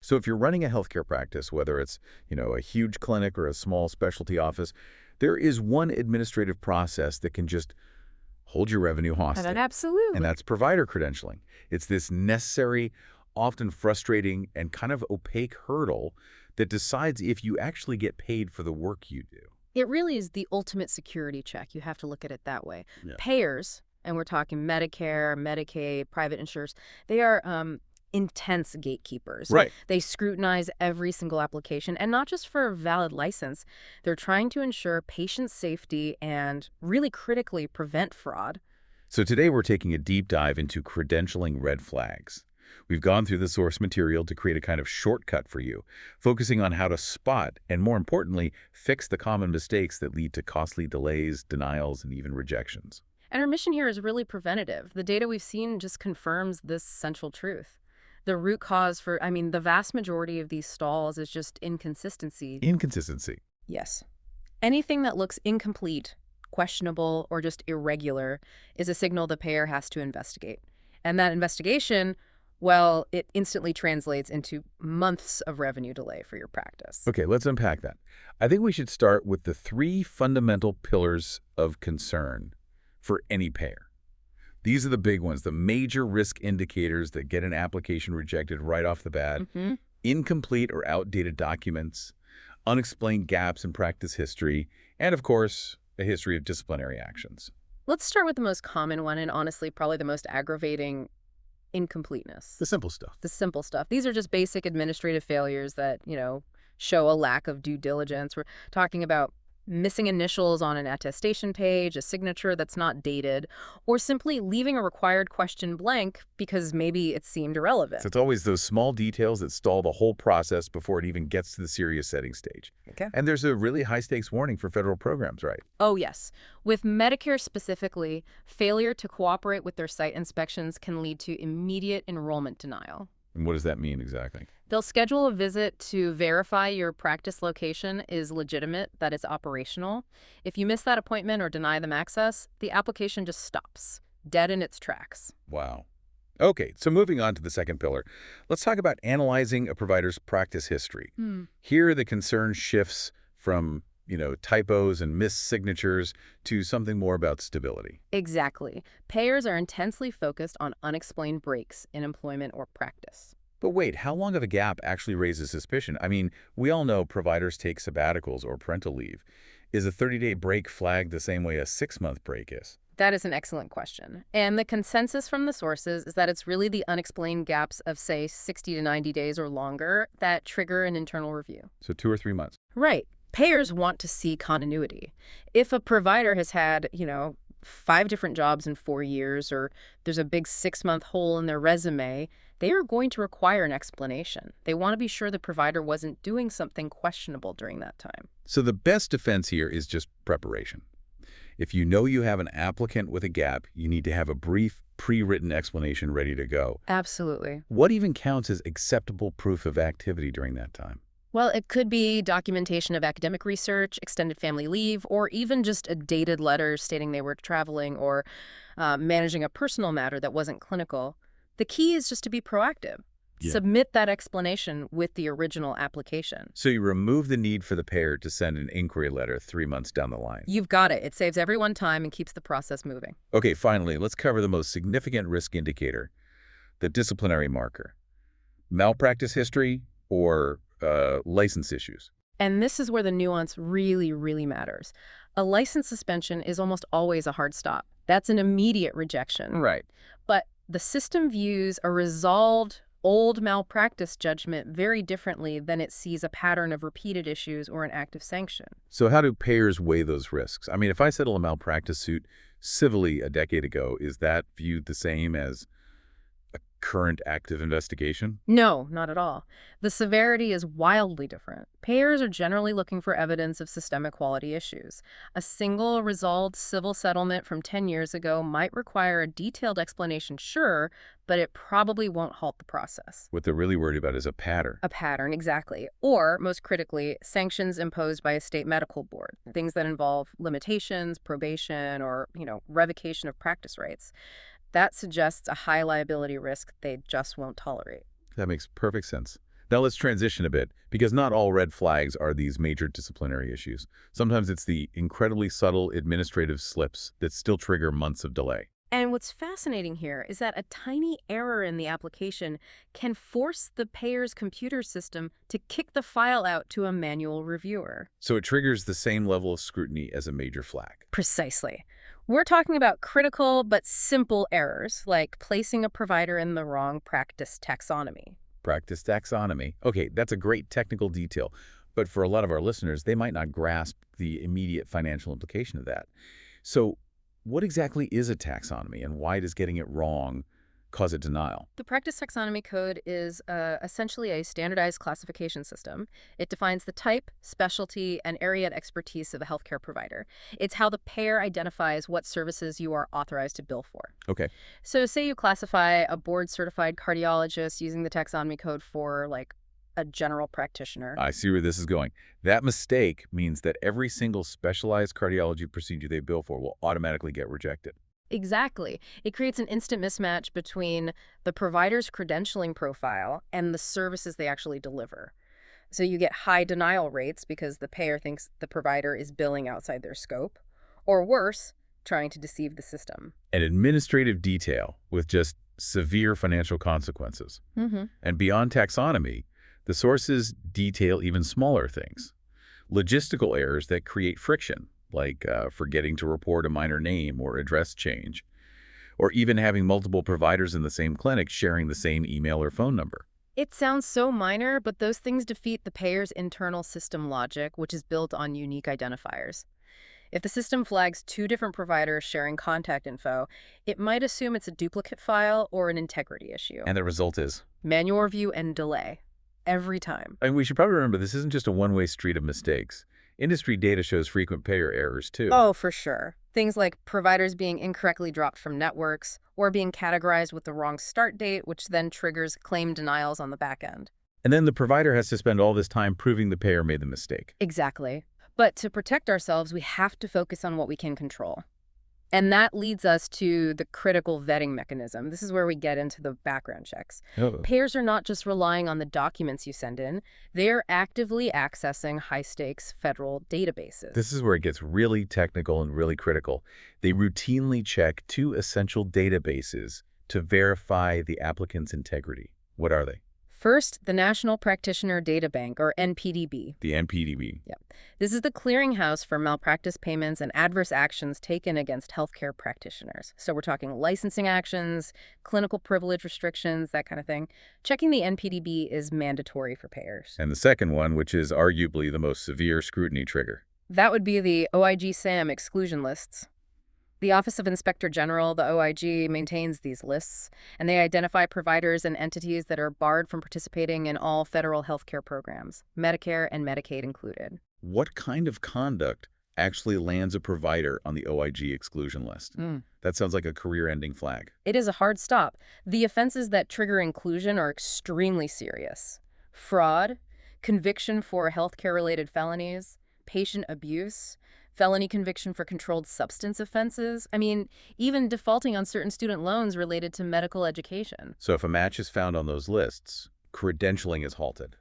So if you're running a healthcare practice, whether it's, a huge clinic or a small specialty office, there is one administrative process that can just hold your revenue hostage. And Absolutely. that's provider credentialing. It's this necessary, often frustrating, and kind of opaque hurdle that decides if you actually get paid for the work you do. It really is the ultimate security check. You have to look at it that way. Yeah. Payers, and we're talking Medicare, Medicaid, private insurers, they are intense gatekeepers. Right. They scrutinize every single application, and not just for a valid license. They're trying to ensure patient safety and, really critically, prevent fraud. So today we're taking a deep dive into credentialing red flags. We've gone through the source material to create a kind of shortcut for you, focusing on how to spot and, more importantly, fix the common mistakes that lead to costly delays, denials, and even rejections. And our mission here is really preventative. The data we've seen just confirms this central truth. The root cause for, the vast majority of these stalls is just inconsistency. Inconsistency. Yes. Anything that looks incomplete, questionable, or just irregular is a signal the payer has to investigate. And that investigation, well, it instantly translates into months of revenue delay for your practice. Okay, let's unpack that. I think we should start with the 3 fundamental pillars of concern for any payer. These are the big ones, the major risk indicators that get an application rejected right off the bat. Incomplete or outdated documents, unexplained gaps in practice history, and of course, a history of disciplinary actions. Let's start with the most common one, and honestly, probably the most aggravating: incompleteness. The simple stuff. The simple stuff. These are just basic administrative failures that, show a lack of due diligence. We're talking about missing initials on an attestation page, a signature that's not dated, or simply leaving a required question blank because maybe it seemed irrelevant. So it's always those small details that stall the whole process before it even gets to the serious setting stage. Okay. And there's a really high-stakes warning for federal programs, right? Oh, yes. With Medicare specifically, failure to cooperate with their site inspections can lead to immediate enrollment denial. And what does that mean exactly? They'll schedule a visit to verify your practice location is legitimate, that it's operational. If you miss that appointment or deny them access, the application just stops, dead in its tracks. Wow. Okay, so moving on to the second pillar, let's talk about analyzing a provider's practice history. Here, the concern shifts from, typos and missed signatures to something more about stability. Exactly. Payers are intensely focused on unexplained breaks in employment or practice. But wait, how long of a gap actually raises suspicion? We all know providers take sabbaticals or parental leave. Is a 30-day break flagged the same way a 6-month break is? That is an excellent question. And the consensus from the sources is that it's really the unexplained gaps of, say, 60 to 90 days or longer that trigger an internal review. So 2 or 3 months. Right. Payers want to see continuity. If a provider has had, 5 different jobs in 4 years, or there's a big 6-month hole in their resume, they are going to require an explanation. They want to be sure the provider wasn't doing something questionable during that time. So the best defense here is just preparation. If you know you have an applicant with a gap, you need to have a brief, pre-written explanation ready to go. Absolutely. What even counts as acceptable proof of activity during that time? Well, it could be documentation of academic research, extended family leave, or even just a dated letter stating they were traveling or managing a personal matter that wasn't clinical. The key is just to be proactive. Yeah. Submit that explanation with the original application. So you remove the need for the payer to send an inquiry letter 3 months down the line. You've got it. It saves everyone time and keeps the process moving. Okay, finally, let's cover the most significant risk indicator, the disciplinary marker. Malpractice history or license issues. And this is where the nuance really, really matters. A license suspension is almost always a hard stop. That's an immediate rejection. Right. But the system views a resolved old malpractice judgment very differently than it sees a pattern of repeated issues or an active sanction. So how do payers weigh those risks? If I settle a malpractice suit civilly a decade ago, is that viewed the same as a current active investigation? No, not at all. The severity is wildly different. Payers are generally looking for evidence of systemic quality issues. A single resolved civil settlement from 10 years ago might require a detailed explanation, sure, but it probably won't halt the process. What they're really worried about is a pattern. A pattern, exactly. Or, most critically, sanctions imposed by a state medical board, things that involve limitations, probation, or, revocation of practice rights. That suggests a high liability risk they just won't tolerate. That makes perfect sense. Now let's transition a bit, because not all red flags are these major disciplinary issues. Sometimes it's the incredibly subtle administrative slips that still trigger months of delay. And what's fascinating here is that a tiny error in the application can force the payer's computer system to kick the file out to a manual reviewer. So it triggers the same level of scrutiny as a major flag. Precisely. We're talking about critical but simple errors, like placing a provider in the wrong practice taxonomy. Practice taxonomy. Okay, that's a great technical detail, but for a lot of our listeners, they might not grasp the immediate financial implication of that. So what exactly is a taxonomy, and why does getting it wrong cause a denial? The practice taxonomy code is essentially a standardized classification system. It defines the type, specialty, and area of expertise of a healthcare provider. It's how the payer identifies what services you are authorized to bill for. Okay. So say you classify a board-certified cardiologist using the taxonomy code for, like, a general practitioner. I see where this is going. That mistake means that every single specialized cardiology procedure they bill for will automatically get rejected. Exactly. It creates an instant mismatch between the provider's credentialing profile and the services they actually deliver. So you get high denial rates because the payer thinks the provider is billing outside their scope, or worse, trying to deceive the system. An administrative detail with just severe financial consequences. And beyond taxonomy, the sources detail even smaller things. Logistical errors that create friction, like forgetting to report a minor name or address change, or even having multiple providers in the same clinic sharing the same email or phone number. It sounds so minor, but those things defeat the payer's internal system logic, which is built on unique identifiers. If the system flags two different providers sharing contact info, it might assume it's a duplicate file or an integrity issue. And the result is? Manual review and delay. Every time. And we should probably remember this isn't just a one-way street of mistakes. Industry data shows frequent payer errors, too. Oh, for sure. Things like providers being incorrectly dropped from networks or being categorized with the wrong start date, which then triggers claim denials on the back end. And then the provider has to spend all this time proving the payer made the mistake. Exactly. But to protect ourselves, we have to focus on what we can control. And that leads us to the critical vetting mechanism. This is where we get into the background checks. Payers are not just relying on the documents you send in. They're actively accessing high-stakes federal databases. This is where it gets really technical and really critical. They routinely check two essential databases to verify the applicant's integrity. What are they? First, the National Practitioner Data Bank, or NPDB. The NPDB. Yep. This is the clearinghouse for malpractice payments and adverse actions taken against healthcare practitioners. So we're talking licensing actions, clinical privilege restrictions, that kind of thing. Checking the NPDB is mandatory for payers. And the second one, which is arguably the most severe scrutiny trigger. That would be the OIG-SAM exclusion lists. The Office of Inspector General, the OIG, maintains these lists, and they identify providers and entities that are barred from participating in all federal healthcare programs, Medicare and Medicaid included. What kind of conduct actually lands a provider on the OIG exclusion list? That sounds like a career-ending flag. It is a hard stop. The offenses that trigger inclusion are extremely serious. Fraud, conviction for healthcare-related felonies, patient abuse, felony conviction for controlled substance offenses. I mean, even defaulting on certain student loans related to medical education. So if a match is found on those lists, credentialing is halted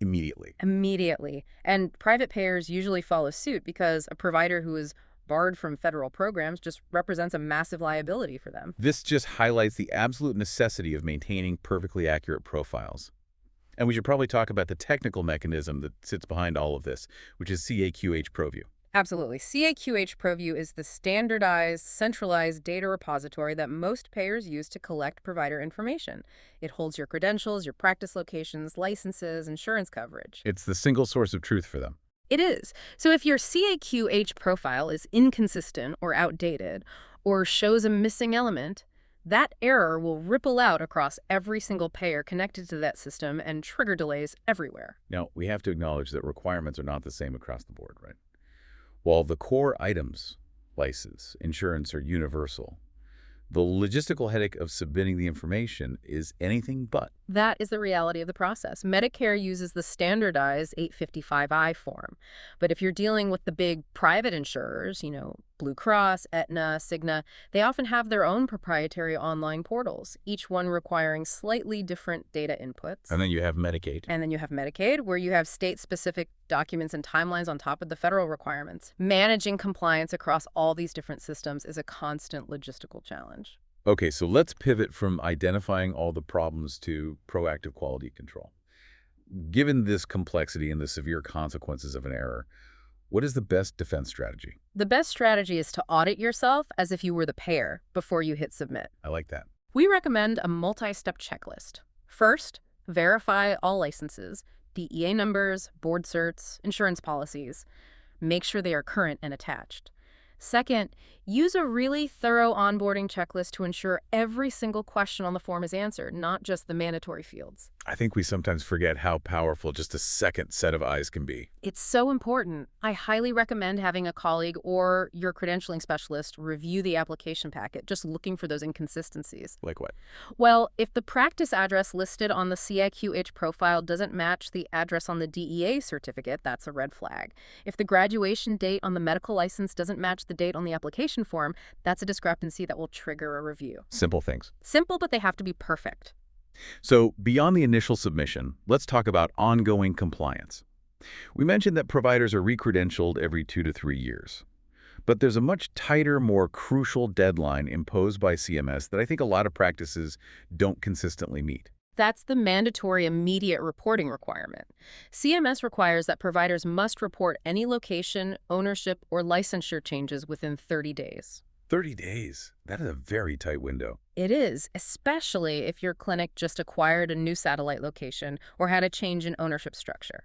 immediately. Immediately. And private payers usually follow suit because a provider who is barred from federal programs just represents a massive liability for them. This just highlights the absolute necessity of maintaining perfectly accurate profiles. And we should probably talk about the technical mechanism that sits behind all of this, which is CAQH ProView. Absolutely. CAQH ProView is the standardized, centralized data repository that most payers use to collect provider information. It holds your credentials, your practice locations, licenses, insurance coverage. It's the single source of truth for them. It is. So if your CAQH profile is inconsistent or outdated or shows a missing element, that error will ripple out across every single payer connected to that system and trigger delays everywhere. Now, we have to acknowledge that requirements are not the same across the board, right? While the core items, license, insurance, are universal, The logistical headache of submitting the information is anything but. That is the reality of the process. Medicare uses the standardized 855I form. But if you're dealing with the big private insurers, Blue Cross, Aetna, Cigna, they often have their own proprietary online portals, each one requiring slightly different data inputs. And then you have Medicaid. And then you have Medicaid, where you have state-specific documents and timelines on top of the federal requirements. Managing compliance across all these different systems is a constant logistical challenge. Okay, so let's pivot from identifying all the problems to proactive quality control. Given this complexity and the severe consequences of an error, what is the best defense strategy? The best strategy is to audit yourself as if you were the payer before you hit submit. I like that. We recommend a multi-step checklist. First, verify all licenses, DEA numbers, board certs, insurance policies. Make sure they are current and attached. Second, use a really thorough onboarding checklist to ensure every single question on the form is answered, not just the mandatory fields. I think we sometimes forget how powerful just a second set of eyes can be. It's so important. I highly recommend having a colleague or your credentialing specialist review the application packet, just looking for those inconsistencies. Like what? Well, if the practice address listed on the CIQH profile doesn't match the address on the DEA certificate, that's a red flag. If the graduation date on the medical license doesn't match the date on the application form, that's a discrepancy that will trigger a review. Simple things. Simple, but they have to be perfect. So beyond the initial submission, let's talk about ongoing compliance. We mentioned that providers are re-credentialed every 2 to 3 years. But there's a much tighter, more crucial deadline imposed by CMS that I think a lot of practices don't consistently meet. That's the mandatory immediate reporting requirement. CMS requires that providers must report any location, ownership, or licensure changes within 30 days. 30 days. That is a very tight window. It is, especially if your clinic just acquired a new satellite location or had a change in ownership structure.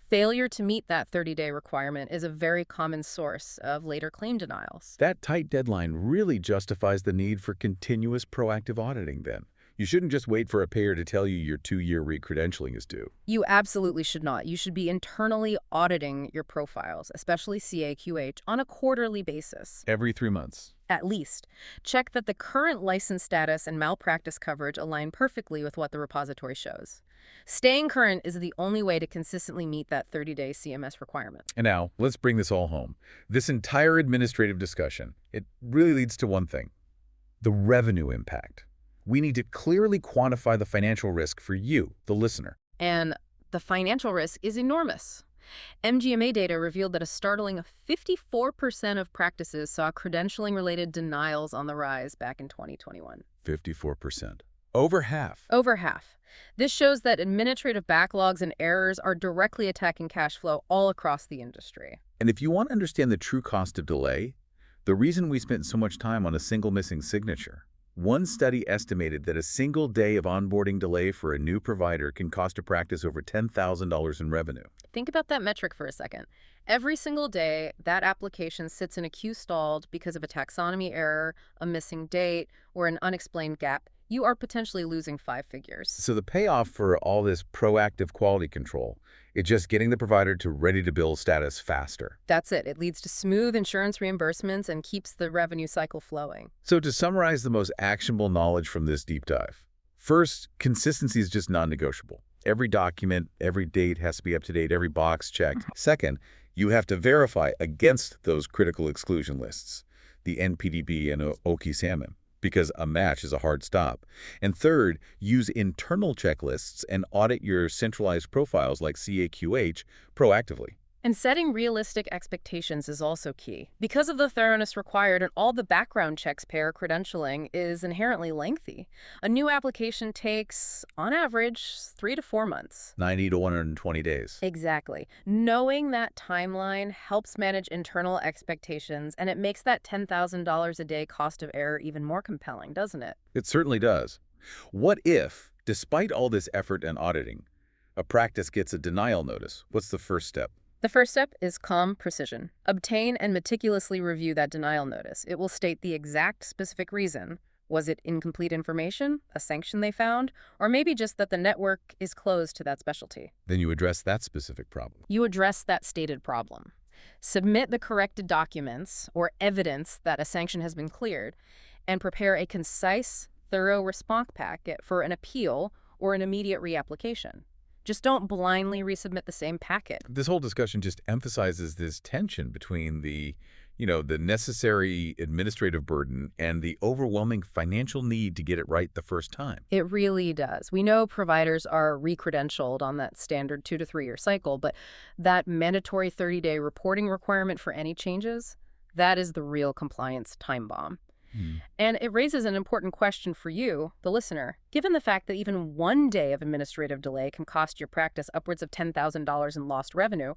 Failure to meet that 30-day requirement is a very common source of later claim denials. That tight deadline really justifies the need for continuous proactive auditing then. You shouldn't just wait for a payer to tell you your 2-year re-credentialing is due. You absolutely should not. You should be internally auditing your profiles, especially CAQH, on a quarterly basis. Every 3 months. At least. Check that the current license status and malpractice coverage align perfectly with what the repository shows. Staying current is the only way to consistently meet that 30-day CMS requirement. And now, let's bring this all home. This entire administrative discussion, it really leads to one thing: the revenue impact. We need to clearly quantify the financial risk for you, the listener. And the financial risk is enormous. MGMA data revealed that a startling 54% of practices saw credentialing-related denials on the rise back in 2021. 54%. Over half. Over half. This shows that administrative backlogs and errors are directly attacking cash flow all across the industry. And if you want to understand the true cost of delay, the reason we spent so much time on a single missing signature, one study estimated that a single day of onboarding delay for a new provider can cost a practice over $10,000 in revenue. Think about that metric for a second. Every single day, that application sits in a queue stalled because of a taxonomy error, a missing date, or an unexplained gap. You are potentially losing 5 figures. So the payoff for all this proactive quality control is just getting the provider to ready-to-bill status faster. That's it. It leads to smooth insurance reimbursements and keeps the revenue cycle flowing. So to summarize the most actionable knowledge from this deep dive, first, consistency is just non-negotiable. Every document, every date has to be up to date, every box checked. Second, you have to verify against those critical exclusion lists, the NPDB and OKI-SAMM, because a match is a hard stop. And third, use internal checklists and audit your centralized profiles like CAQH proactively. And setting realistic expectations is also key. Because of the thoroughness required and all the background checks payer credentialing is inherently lengthy. A new application takes, on average, 3 to 4 months. 90 to 120 days. Exactly. Knowing that timeline helps manage internal expectations, and it makes that $10,000 a day cost of error even more compelling, doesn't it? It certainly does. What if, despite all this effort and auditing, a practice gets a denial notice? What's the first step? The first step is calm precision. Obtain and meticulously review that denial notice. It will state the exact specific reason. Was it incomplete information, a sanction they found, or maybe just that the network is closed to that specialty? Then you address that specific problem. You address that stated problem. Submit the corrected documents or evidence that a sanction has been cleared, and prepare a concise, thorough response packet for an appeal or an immediate reapplication. Just don't blindly resubmit the same packet. This whole discussion just emphasizes this tension between the necessary administrative burden and the overwhelming financial need to get it right the first time. It really does. We know providers are re-credentialed on that standard 2 to 3 year cycle, but that mandatory 30-day reporting requirement for any changes, that is the real compliance time bomb. Hmm. And it raises an important question for you, the listener. Given the fact that even one day of administrative delay can cost your practice upwards of $10,000 in lost revenue,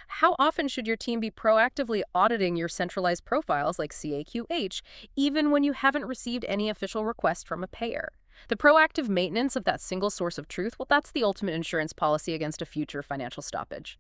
how often should your team be proactively auditing your centralized profiles like CAQH, even when you haven't received any official request from a payer? The proactive maintenance of that single source of truth, well, that's the ultimate insurance policy against a future financial stoppage.